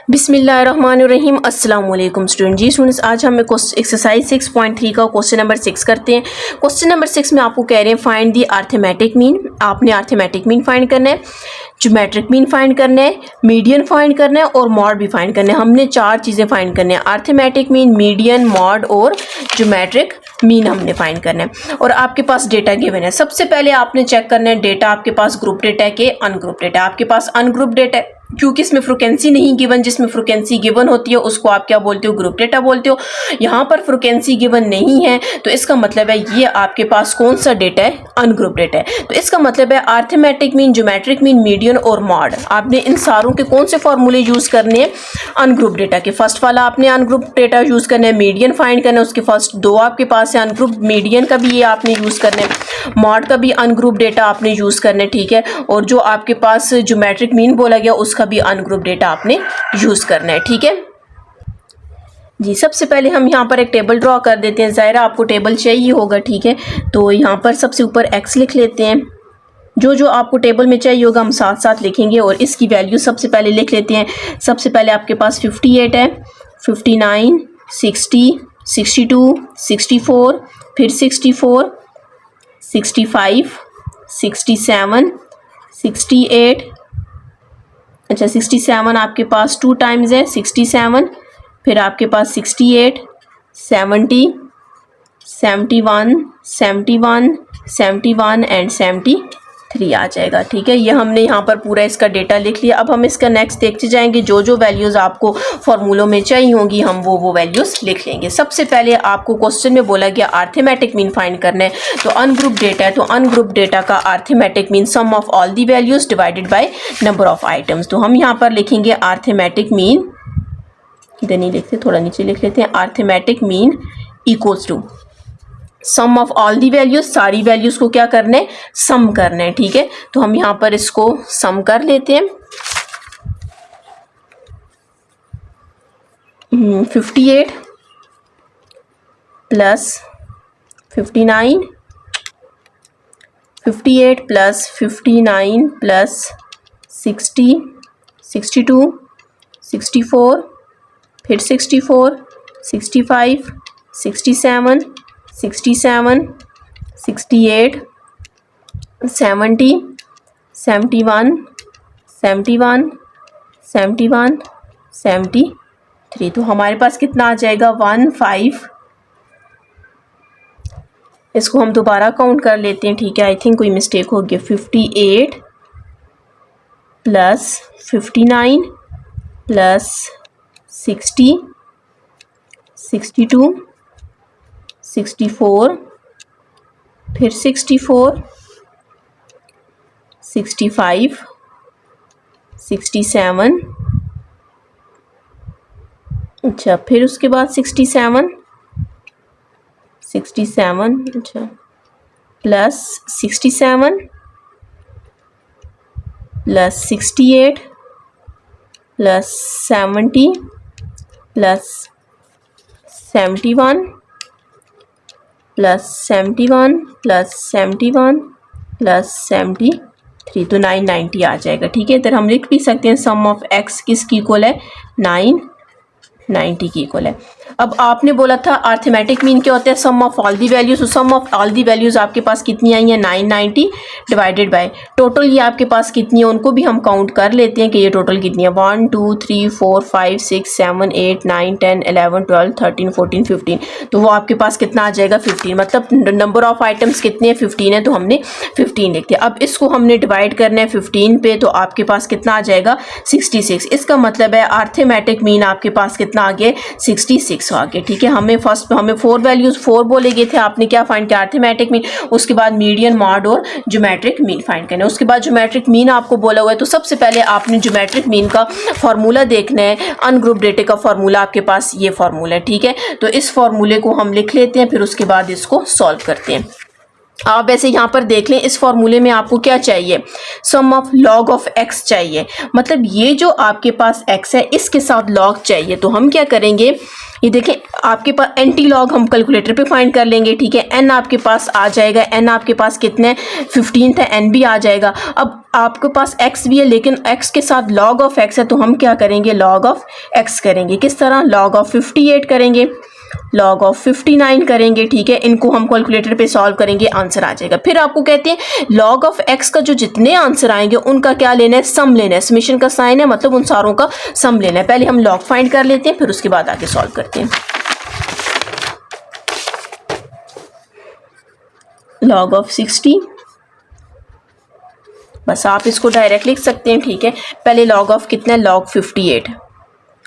बिस्मिल्लाहिर्रहमानिर्रहीम। अस्सलाम वालेकुम स्टूडेंट। जी स्टूडेंट्स, आज हम एक्सरसाइज 6.3 का क्वेश्चन नंबर 6 करते हैं। क्वेश्चन नंबर 6 में आपको कह रहे हैं फाइंड दी अरिथमेटिक मीन। आपने अरिथमेटिक मीन फाइंड करना है, ज्योमेट्रिक मीन फाइंड करना है, मीडियन फाइंड करना है और मॉड भी फाइंड करना है। हमने 4 चीज़ें फाइंड करनी है, अरिथमेटिक मीन, मीडियन, मॉड और ज्योमेट्रिक मीन हमने फाइंड करना है। और आपके पास डेटा गिवन है। सबसे पहले आपने चेक करना है डेटा आपके पास ग्रुप डेटा है कि अनग्रुप डेटा। आपके पास अनग्रुप डेटा है क्योंकि इसमें फ्रीक्वेंसी नहीं गिवन। जिसमें फ्रीक्वेंसी गिवन होती है उसको आप क्या बोलते हो, ग्रुप डेटा बोलते हो। यहाँ पर फ्रीक्वेंसी गिवन नहीं है तो इसका मतलब है ये आपके पास कौन सा डेटा है, अनग्रुप डेटा है। तो इसका मतलब है arithmetic mean, geometric mean, median और मॉड, आपने इन सारों के कौन से फॉर्मूले यूज करने हैं, अनग्रुप डेटा के। फर्स्ट वाला आपने अनग्रुप डेटा यूज करना है, मीडियन फाइंड करना है, उसके फर्स्ट 2 आपके पास है अनग्रुप। मीडियन का भी ये आपने यूज करना है, मॉड का भी अनग्रुप डेटा आपने यूज करना है, ठीक है। और जो आपके पास ज्योमेट्रिक मीन बोला गया उसका भी अनग्रुप डेटा आपने यूज करना है, ठीक है जी। सबसे पहले हम यहाँ पर एक टेबल ड्रॉ कर देते हैं। ज़ाहिर आपको टेबल चाहिए होगा, ठीक है। तो यहाँ पर सबसे ऊपर x लिख लेते हैं। जो जो आपको टेबल में चाहिए होगा हम साथ साथ लिखेंगे और इसकी वैल्यू सबसे पहले लिख लेते हैं। सबसे पहले आपके पास 58 है, 59, 60, 62, 64, फिर 64, 65, 67, 68, अच्छा 67 आपके पास 2 टाइम्स है, 67, फिर आपके पास 68, 70, 71, 71, 71 एंड 73 आ जाएगा, ठीक है। ये हमने यहाँ पर पूरा इसका डेटा लिख लिया। अब हम इसका नेक्स्ट देखते जाएंगे। जो जो वैल्यूज़ आपको फॉर्मूलों में चाहिए होंगी हम वो वैल्यूज़ लिख लेंगे। सबसे पहले आपको क्वेश्चन में बोला गया अरिथमेटिक मीन फाइंड करना है, तो अनग्रुप डेटा है तो अनग्रुप डेटा का arithmetic mean sum of all the values divided by number of items. तो हम यहाँ पर लिखेंगे अरिथमेटिक मीन, इधर नहीं लिखते, थोड़ा नीचे लिख लेते हैं। Arithmetic mean equals to sum of all the values, सारी वैल्यूज को क्या करना है, सम करना है, ठीक है। तो हम यहाँ पर इसको सम कर लेते हैं। 58 प्लस 59, 58 प्लस 59 प्लस 60, 62, 64, फिर 64, 65, 67, 67, 68, 70, 71, 71, 71, 73। तो हमारे पास कितना आ जाएगा, 15। इसको हम दोबारा काउंट कर लेते हैं, ठीक है। आई थिंक कोई मिस्टेक हो गया। 58 प्लस 59 प्लस 60, 62, 64, फिर 64, 65, 67, अच्छा फिर उसके बाद 67, 67, अच्छा plus 67 plus 68 plus 70 plus 71 plus 71 plus 71 plus 73। तो 990 आ जाएगा, ठीक है। इधर हम लिख भी सकते हैं सम ऑफ x किसकी इक्वल है, 990 की इक्वल है। अब आपने बोला था अरिथमेटिक मीन क्या होता है, सम ऑफ ऑल दी वैल्यूज। तो सम ऑफ ऑल दी वैल्यूज आपके पास कितनी आई हैं, 990 डिवाइडेड बाय टोटल ये आपके पास कितनी है उनको भी हम काउंट कर लेते हैं कि ये टोटल कितनी है। 1 2 3 4 5 6 7 8 9 10 11 12 13 14 15। तो वो आपके पास कितना आ जाएगा, 15। मतलब नंबर ऑफ आइटम्स कितने हैं, 15 है, तो हमने 15 लिख दिया। अब इसको हमने डिवाइड करना है 15 पे, तो आपके पास कितना आ जाएगा, 66। इसका मतलब है अरिथमेटिक मीन आपके पास कितना आ गया, 66 आ गया, ठीक है। हमें 4 वैल्यूज 4 बोले गए थे, आपने क्या फाइंड किया, अरिथमेटिक मीन। उसके बाद मीडियन, मॉड और ज्योमेट्रिक मीन फाइंड करना है। उसके बाद ज्योमेट्रिक मीन आपको बोला हुआ है, तो सबसे पहले आपने ज्योमेट्रिक मीन का फॉर्मूला देखना है। अनग्रुप डेटा का फॉर्मूला आपके पास ये फॉर्मूला है, ठीक है। तो इस फॉर्मूले को हम लिख लेते हैं, फिर उसके बाद इसको सॉल्व करते हैं। आप वैसे यहाँ पर देख लें, इस फॉर्मूले में आपको क्या चाहिए, सम ऑफ लॉग ऑफ एक्स चाहिए। मतलब ये जो आपके पास एक्स है इसके साथ लॉग चाहिए। तो हम क्या करेंगे, ये देखें आपके पास एंटी लॉग हम कैलकुलेटर पे फाइंड कर लेंगे, ठीक है। एन आपके पास आ जाएगा, एन आपके पास कितने 15 है, एन भी आ जाएगा। अब आपके पास एक्स भी है लेकिन एक्स के साथ लॉग ऑफ एक्स है, तो हम क्या करेंगे, लॉग ऑफ एक्स करेंगे। किस तरह, लॉग ऑफ 58 करेंगे, लॉग ऑफ 59 करेंगे, ठीक है। इनको हम कैलकुलेटर पे सॉल्व करेंगे, आंसर आ जाएगा। फिर आपको कहते हैं लॉग ऑफ एक्स का जो जितने आंसर आएंगे उनका क्या लेना है, सम लेना है। समेशन का साइन है, मतलब उन सारों का सम लेना है। पहले हम लॉग फाइंड कर लेते हैं, फिर उसके बाद आगे सॉल्व करते हैं। लॉग ऑफ 60, बस आप इसको डायरेक्ट लिख सकते हैं, ठीक है। पहले लॉग ऑफ कितना है, लॉग 58,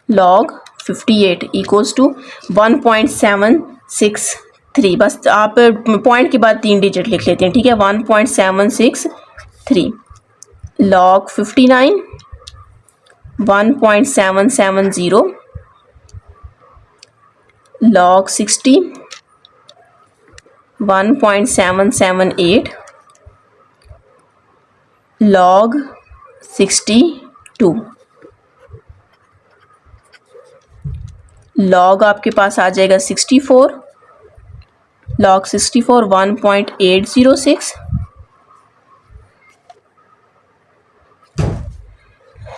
लॉग 58 इक्वल्स टू 1.763। बस आप पॉइंट के बाद 3 डिजिट लिख लेते हैं, ठीक है। 1.763 लॉग 59 1.770 लॉग 60 1.778 लॉग 62। लॉग आपके पास आ जाएगा 64, लॉग 64 1.806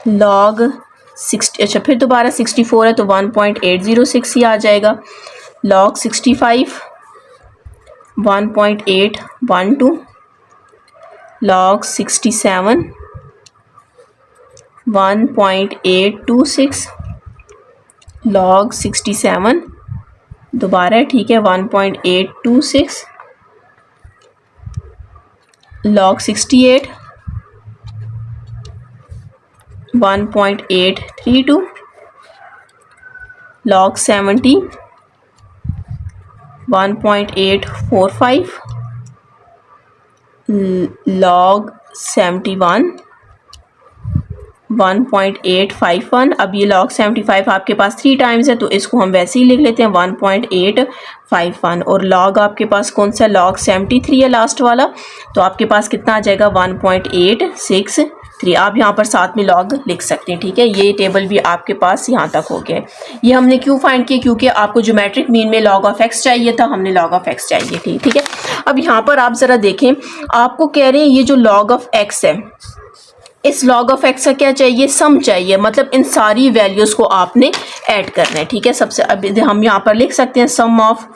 लॉग 60, अच्छा फिर दोबारा 64 है तो 1.806 ही आ जाएगा। लॉग 65 1.812 लॉग 67 1.826 लॉग 67 दोबारा है, ठीक है, 1.826 लॉग 68 1.832 लॉग 70 1.845 लॉग 71 1.851। अब ये log 75 आपके पास 3 टाइम्स है तो इसको हम वैसे ही लिख लेते हैं 1.851। और log आपके पास कौन सा, log 73 है लास्ट वाला, तो आपके पास कितना आ जाएगा 1.863। आप यहाँ पर साथ में log लिख सकते हैं, ठीक है। ये टेबल भी आपके पास यहाँ तक हो गया है। ये हमने क्यों फाइंड किया, क्योंकि आपको ज्योमेट्रिक मीन में log ऑफ x चाहिए था, हमने log ऑफ x चाहिए थी, ठीक है। अब यहाँ पर आप ज़रा देखें, आपको कह रहे हैं ये जो log ऑफ x है, इस log ऑफ x का क्या चाहिए, सम चाहिए। मतलब इन सारी वैल्यूज़ को आपने ऐड करना है, ठीक है। सबसे अब हम यहाँ पर लिख सकते हैं sum of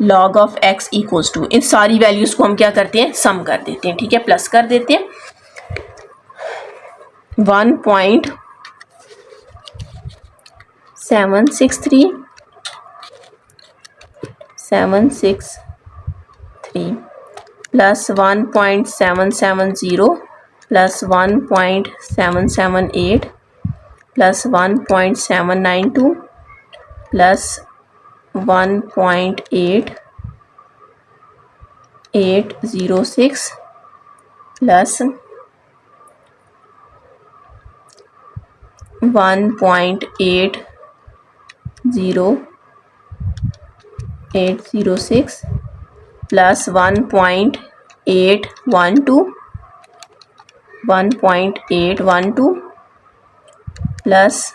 log of x equals to, इन सारी वैल्यूज़ को हम क्या करते हैं, सम कर देते हैं, ठीक है, प्लस कर देते हैं। 1.763 plus 1.770 plus 1.778 plus 1.792 plus 1.806 plus 1.806 plus 1.812 plus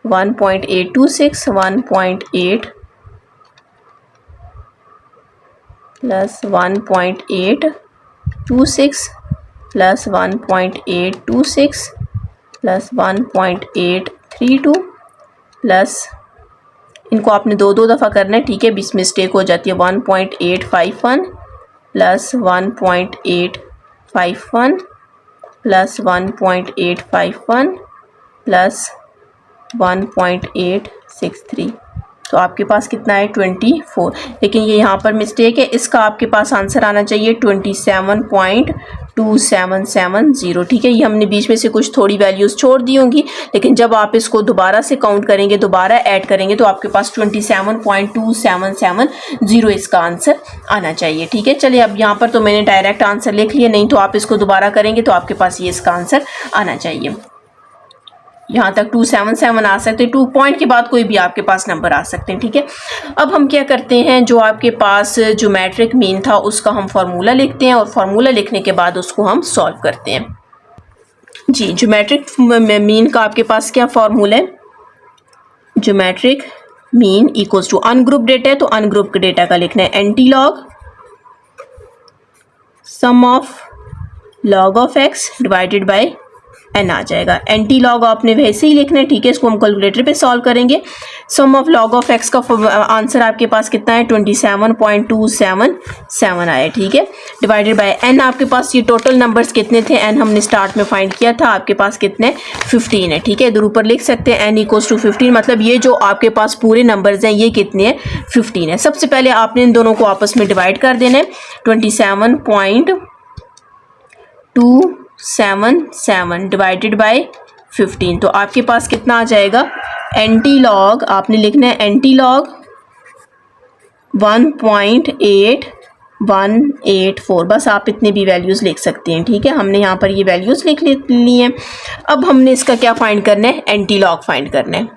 1.826 plus 1.826 plus 1.826 plus 1.832 plus, इनको आपने दो दफ़ा करना है, ठीक है, बीच मिस्टेक हो जाती है। 1.851 प्लस 1.851 प्लस 1.851 प्लस 1.863। तो आपके पास कितना है 24। लेकिन ये यहाँ पर मिस्टेक है, इसका आपके पास आंसर आना चाहिए 27.2770, ठीक है। ये हमने बीच में से कुछ थोड़ी वैल्यूज़ छोड़ दी होंगी, लेकिन जब आप इसको दोबारा से काउंट करेंगे, दोबारा ऐड करेंगे, तो आपके पास 27.2770 इसका आंसर आना चाहिए, ठीक है। चलिए अब यहाँ पर तो मैंने डायरेक्ट आंसर लिख लिया, नहीं तो आप इसको दोबारा करेंगे तो आपके पास ये इसका आंसर आना चाहिए। यहाँ तक 277 आ सकते हैं, 2 पॉइंट के बाद कोई भी आपके पास नंबर आ सकते हैं, ठीक है। अब हम क्या करते हैं, जो आपके पास ज्योमेट्रिक मीन था उसका हम फार्मूला लिखते हैं और फार्मूला लिखने के बाद उसको हम सॉल्व करते हैं। जी, ज्योमेट्रिक मीन का आपके पास क्या फार्मूला है, geometric mean equals to ungroup data है तो अनग्रुप डेटा का लिखना है anti log sum of log of X divided by N आ जाएगा। एंटी लॉग आपने वैसे ही लिखना है, ठीक है। इसको हम कैलकुलेटर पे सॉल्व करेंगे। सम ऑफ लॉग ऑफ एक्स का आंसर आपके पास कितना है, 27.277 आया, ठीक है। डिवाइडेड बाय एन, आपके पास ये टोटल नंबर्स कितने थे, एन हमने स्टार्ट में फाइंड किया था, आपके पास कितने 15 है, ठीक है। इधर ऊपर लिख सकते हैं एन इक्वल्स टू 15, मतलब ये जो आपके पास पूरे नंबर्स हैं ये कितने हैं, 15 है। सबसे पहले आपने इन दोनों को आपस में डिवाइड कर देना है, 27.277 डिवाइडेड बाय 15, तो आपके पास कितना आ जाएगा, एंटी लॉग आपने लिखना है एंटी लॉग 1.8184, बस आप इतने भी वैल्यूज़ लिख सकते हैं, ठीक है। हमने यहाँ पर ये वैल्यूज़ लिख ली हैं। अब हमने इसका क्या फाइंड करना है, एंटी लॉग फाइंड करना है।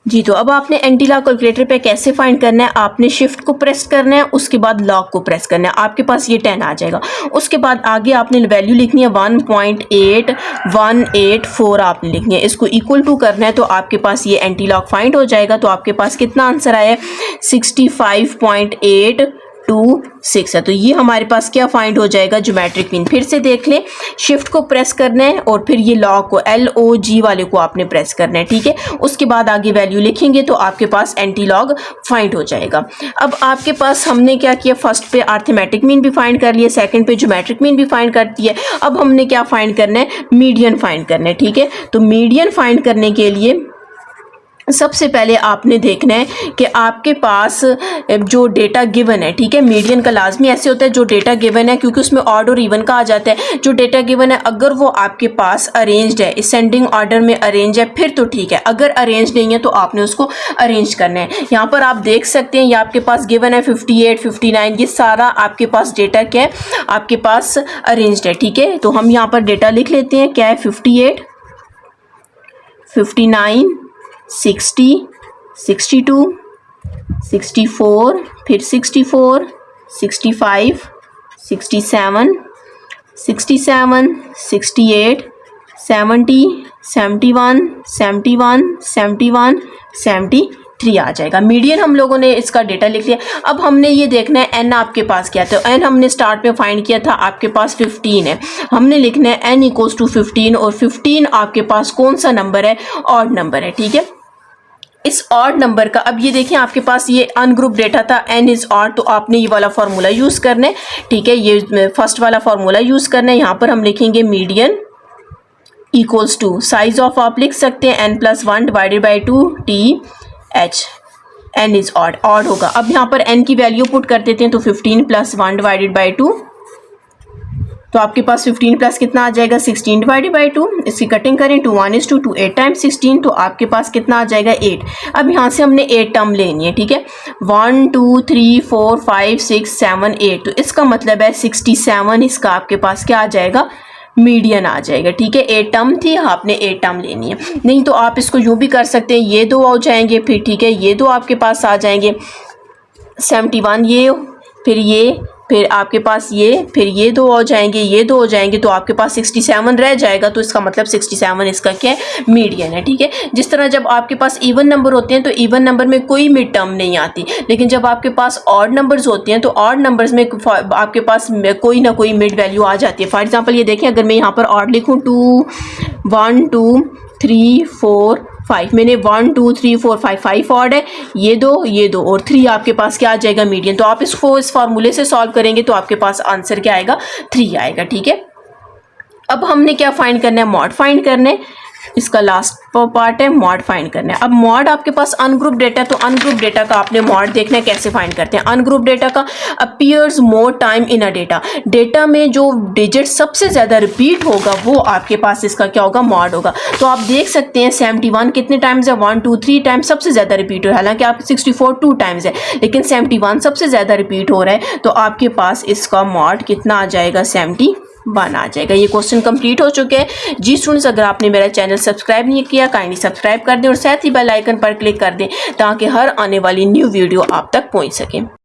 जी, तो अब आपने एंटी लॉग कैलकुलेटर पे कैसे फाइंड करना है, आपने शिफ्ट को प्रेस करना है, उसके बाद लॉग को प्रेस करना है, आपके पास ये 10 आ जाएगा। उसके बाद आगे आपने वैल्यू लिखनी है 1.8184 आपने लिखनी है, इसको इक्वल टू करना है, तो आपके पास ये एंटी लॉग फाइंड हो जाएगा। तो आपके पास कितना आंसर आया है, 65.826 है। तो ये हमारे पास क्या फाइंड हो जाएगा, ज्योमेट्रिक मीन। फिर से देख लें, शिफ्ट को प्रेस करना है और फिर ये लॉग को LOG वाले को आपने प्रेस करना है, ठीक है। उसके बाद आगे वैल्यू लिखेंगे तो आपके पास एंटी लॉग फाइंड हो जाएगा। अब आपके पास हमने क्या किया, फर्स्ट पे अर्थमेटिक मीन भी फाइंड कर लिया, सेकंड पे ज्योमेट्रिक मीन भी फाइंड कर दिया। अब हमने क्या फाइंड करना है, मीडियन फाइंड करना है, ठीक है। तो मीडियन फाइंड करने के लिए सबसे पहले आपने देखना है कि आपके पास जो डेटा गिवन है, ठीक है। मीडियन का लाजमी ऐसे होता है जो डेटा गिवन है, क्योंकि उसमें ऑड और इवन का आ जाता है। जो डेटा गिवन है अगर वो आपके पास अरेंज्ड है, असेंडिंग ऑर्डर में अरेंज है, फिर तो ठीक है। अगर अरेंज नहीं है तो आपने उसको अरेंज करना है। यहाँ पर आप देख सकते हैं ये आपके पास गिवन है 58, 59, ये सारा आपके पास डेटा क्या है, आपके पास अरेंज्ड है, ठीक है। तो हम यहाँ पर डेटा लिख लेते हैं, क्या है 58, 59, 60, 62, 64, फिर 64, 65, 67, 67, 68, 70, 71, 71, 71, 73 आ जाएगा। मीडियन हम लोगों ने इसका डेटा लिख लिया। अब हमने ये देखना है एन आपके पास क्या था। एन हमने स्टार्ट में फाइंड किया था, आपके पास 15 है। हमने लिखना है एन इक्वल्स टू 15 और 15 आपके पास कौन सा नंबर है, ऑड नंबर है, ठीक है। इस ऑड नंबर का, अब ये देखें आपके पास ये अनग्रुप डेटा था, एन इज ऑड, तो आपने ये वाला फार्मूला यूज़ करना है, ठीक है। ये फर्स्ट वाला फार्मूला यूज़ करना है। यहाँ पर हम लिखेंगे median equals to size of, आप लिख सकते हैं n+1 divided by 2TH, n is odd, odd होगा। अब यहाँ पर एन की वैल्यू पुट कर देते हैं, तो 15 + 1 डिवाइडेड बाई 2, तो आपके पास 15 प्लस कितना आ जाएगा, 16 डिवाइडेड बाई 2। इसकी कटिंग करें, 2 1 is to 2, 8 टाइम्स 16, तो आपके पास कितना आ जाएगा 8। अब यहाँ से हमने 8 टर्म लेनी है, ठीक है। 1 2 3 4 5 6 7 8, तो इसका मतलब है 67 इसका आपके पास क्या आ जाएगा, मीडियन आ जाएगा, ठीक है। 8 टर्म थी, आपने 8 टर्म लेनी है। नहीं तो आप इसको यूँ भी कर सकते हैं, ये दो हो जाएंगे, फिर ठीक है ये दो आपके पास आ जाएंगे 71, ये फिर ये, फिर आपके पास ये, फिर ये दो हो जाएंगे, ये दो हो जाएंगे, तो आपके पास 67 रह जाएगा। तो इसका मतलब 67 इसका क्या है, मीडियन है, ठीक है। जिस तरह जब आपके पास इवन नंबर होते हैं तो इवन नंबर में कोई मिड टर्म नहीं आती, लेकिन जब आपके पास ऑड नंबर्स होते हैं तो ऑड नंबर्स में आपके पास कोई ना कोई मिड वैल्यू आ जाती है। फॉर एग्जाम्पल ये देखें, अगर मैं यहाँ पर ऑड लिखूँ 2 1 2 3 4 5, मैंने 1 2 3 4 5 5 ऑड है, ये दो और 3 आपके पास क्या आ जाएगा, मीडियन। तो आप इसको इस फार्मूले से सॉल्व करेंगे तो आपके पास आंसर क्या आएगा, 3 आएगा, ठीक है। अब हमने क्या फाइंड करना है, मॉड फाइंड करना है। इसका लास्ट पार्ट है मॉड फाइंड करना है। अब मॉड आपके पास अनग्रुप डेटा, तो अनग्रुप डेटा का आपने मॉड देखना है कैसे फाइंड करते हैं। अनग्रुप डेटा का appears more time in a data, data में जो डिजिट सबसे ज़्यादा रिपीट होगा वो आपके पास इसका क्या होगा, मॉड होगा। तो आप देख सकते हैं 71 कितने टाइम्स है, 1 2 3 टाइम्स सबसे ज़्यादा रिपीट हो रहा है। हालांकि आप 64 2 टाइम्स है, लेकिन 71 सबसे ज़्यादा रिपीट हो रहा है, तो आपके पास इसका मॉड कितना आ जाएगा, 71 1 आ जाएगा। ये क्वेश्चन कंप्लीट हो चुके हैं। जी स्टूडेंट्स, अगर आपने मेरा चैनल सब्सक्राइब नहीं किया काइंडली सब्सक्राइब कर दें और साथ ही बेल आइकन पर क्लिक कर दें ताकि हर आने वाली न्यू वीडियो आप तक पहुंच सके।